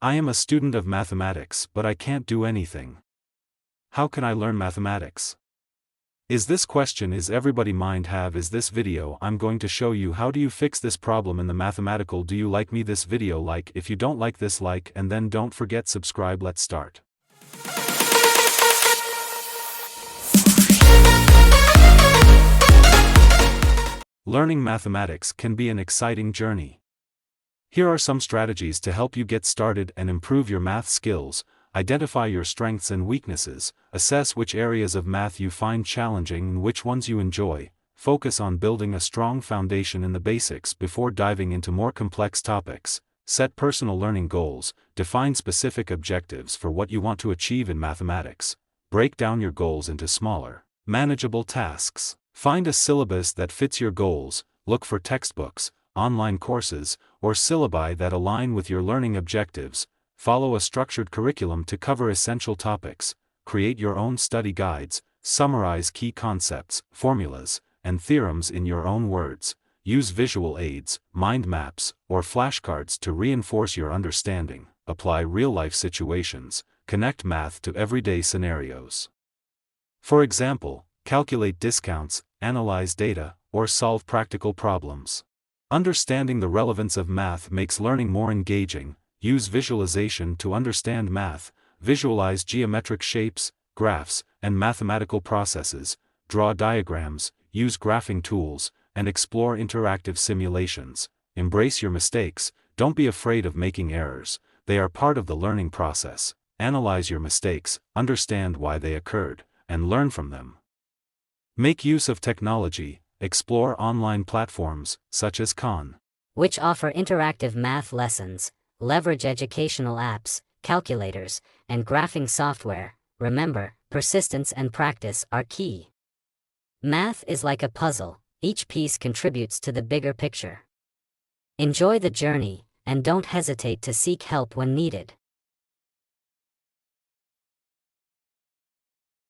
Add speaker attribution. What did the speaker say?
Speaker 1: I am a student of mathematics, but I can't do anything. How can I learn mathematics? Is this question is everybody mind have is this video I'm going to show you how do you fix this problem in the mathematical. Do you like me this video? Like, if you don't like this, like, and then don't forget subscribe. Let's start. Learning mathematics can be an exciting journey. Here are some strategies to help you get started and improve your math skills. Identify your strengths and weaknesses, assess which areas of math you find challenging and which ones you enjoy. Focus on building a strong foundation in the basics before diving into more complex topics. Set personal learning goals, define specific objectives for what you want to achieve in mathematics. Break down your goals into smaller, manageable tasks. Find a syllabus that fits your goals. Look for textbooks, online courses, or syllabi that align with your learning objectives. Follow a structured curriculum to cover essential topics. Create your own study guides. Summarize key concepts, formulas, and theorems in your own words. Use visual aids, mind maps, or flashcards to reinforce your understanding. Apply real-life situations. Connect math to everyday scenarios. For example, calculate discounts, analyze data, or solve practical problems. Understanding the relevance of math makes learning more engaging. Use visualization to understand math. Visualize geometric shapes, graphs, and mathematical processes. Draw diagrams, use graphing tools, and explore interactive simulations. Embrace your mistakes. Don't be afraid of making errors. They are part of the learning process. Analyze your mistakes, understand why they occurred, and learn from them. Make use of technology. Explore online platforms, such as Khan,
Speaker 2: which offer interactive math lessons. Leverage educational apps, calculators, and graphing software. Remember, persistence and practice are key. Math is like a puzzle, each piece contributes to the bigger picture. Enjoy the journey, and don't hesitate to seek help when needed.